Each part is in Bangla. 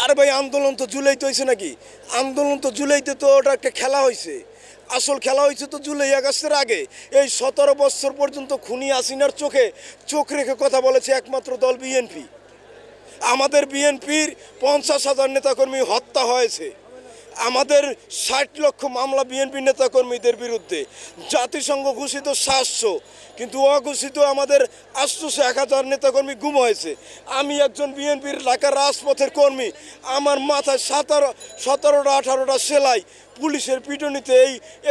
আর ভাই আন্দোলন তো জুলাইতে হয়েছে নাকি? আন্দোলন তো জুলাইতে, তো ওটা একটা খেলা হয়েছে। আসল খেলা হয়েছে তো জুলাই আগস্টের আগে। এই 17 বছর পর্যন্ত খুনি হাসিনার চোখে চোখ রেখে কথা বলেছে একমাত্র দল বিএনপি। আমাদের বিএনপির 50,000 নেতাকর্মী হত্যা হয়েছে। আমাদের 60 লক্ষ মামলা বিএনপি নেতাকর্মীদের বিরুদ্ধে। জাতিসংঘ ঘোষিত 700, কিন্তু অঘোষিত আমাদের 800-1000 নেতাকর্মী গুম হয়েছে। আমি একজন বিএনপির ঢাকার রাজপথের কর্মী। আমার মাথায় 17টা-18টা সেলাই। পুলিশের পিটুনিতে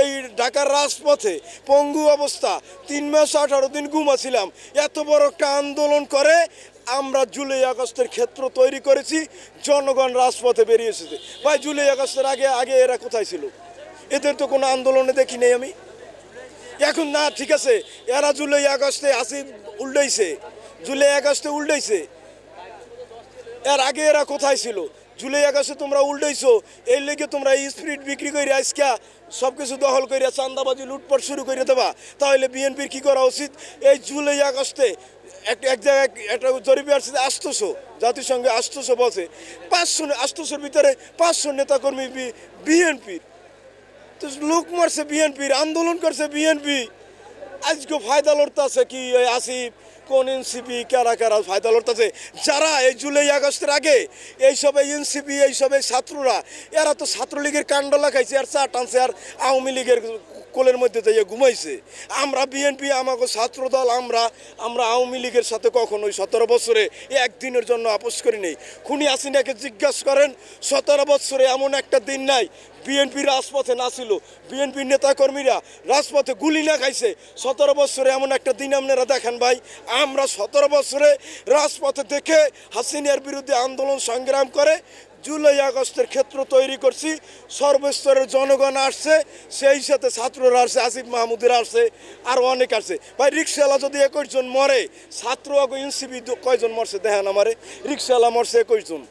এই ঢাকার রাজপথে পঙ্গু অবস্থা। 3 মাস 18 দিন ঘুমাছিলাম। এত বড় একটা আন্দোলন করে আমরা জুলাই আগস্টের ক্ষেত্র তৈরি করেছি। জনগণ রাজপথে বেরিয়ে এসেছে। ভাই জুলাই আগস্টের আগে এরা কোথায় ছিল? এদের তো কোনো আন্দোলনে দেখি নেই আমি। এখন না, ঠিক আছে, এরা জুলাই আগস্টে উল্টাইছে, জুলাই আগস্টে উল্টাইছে। এর আগে এরা কোথায় ছিল? জুলাই আগস্টে তোমরা উল্টাইছো, এই লেগে তোমরা স্পিরিট বিক্রি করে আজকে সব কিছু দখল করে চান্দাবাজি লুটপাট শুরু করে দেবা। তাহলে বিএনপির কী করা উচিত? এই জুলাই আগস্টে এক জায়গায় একটা জরিপে আসছে 800, জাতিসংঘে 800 বলছে, 800-র ভিতরে 500 নেতাকর্মী বিএনপির। তো লোক মারছে বিএনপির, আন্দোলন করছে বিএনপি। আজকে ফায়দা লড়তেছে কি আসিফ, কোন এনসিপি, কারা কারা ফায়দা লড়তেছে? যারা এই জুলাই আগস্টের আগে এইসব এনসিপি, এইসব ছাত্ররা, এরা তো ছাত্রলীগের কাণ্ড লাগাইছে আর চা টানছে আর আওয়ামী লীগের কোলের মধ্যে যাইয়া ঘুমাইছে। আমরা বিএনপি, আমাকে ছাত্র দল, আমরা আওয়ামী লীগের সাথে কখনোই 17 বছরে একদিনের জন্য আপোষ করি নেই। খুনি হাসিনাকে জিজ্ঞাসা করেন, 17 বছরে এমন একটা দিন নাই বিএনপি রাজপথে না ছিল, বিএনপির নেতাকর্মীরা রাজপথে গুলি না খাইছে। 17 বছরে এমন একটা দিন আপনারা দেখেন ভাই। আমরা 17 বছরে রাজপথে দেখে হাসিনার বিরুদ্ধে আন্দোলন সংগ্রাম করে জুলাই আগস্টের ক্ষেত্র তৈরি করছি। সর্বস্তরের জনগণ আসছে, সেই সাথে ছাত্ররা আসছে, আসিফ মাহমুদের আসছে, আর অনেক আসছে। ভাই রিক্সাওয়ালা যদি 21 জন মরে, ছাত্র এনসিপি কয়জন মরছে দেখেন আমারে? রিক্সাওয়ালা মরছে 21 জন।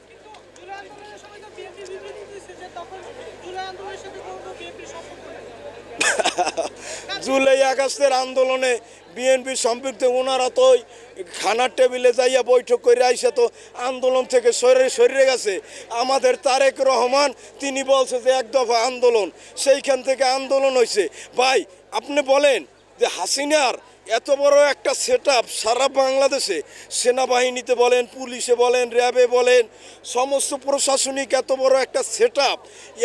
জুলাই আগস্টের আন্দোলনে বিএনপি সম্পৃক্ত। ওনারা তো খানার টেবিলে যাইয়া বৈঠক করে আইসে তো আন্দোলন থেকে সরে গেছে। আমাদের তারেক রহমান তিনি বলছে যে 1 দফা আন্দোলন, সেইখান থেকে আন্দোলন হয়েছে। ভাই আপনি বলেন যে হাসিনার এত বড় একটা সেটআপ সারা বাংলাদেশে, সেনাবাহিনীতে বলেন, পুলিশে বলেন, র্যাবে বলেন, সমস্ত প্রশাসনিক এত বড় একটা সেটআপ,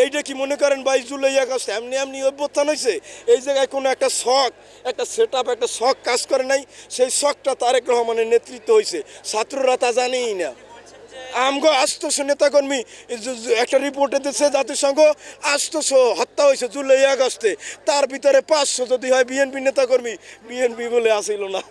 এইটা কি মনে করেন ভাই জুলাই আগস্ট এমনি অভ্যুত্থান হয়েছে? এই জায়গায় কোনো একটা শখ, একটা সেটআপ, একটা শখ কাজ করে নাই। সেই শখটা তারেক রহমানের নেতৃত্ব হয়েছে, ছাত্ররা তা জানেই না। আমগো 800 নেতাকর্মী, একটা রিপোর্টে দিচ্ছে জাতিসংঘ 800 হত্যা হয়েছে জুলাই আগস্টে। তার ভিতরে 500 যদি হয় বিএনপি নেতাকর্মী, বিএনপি বলে আসিল না।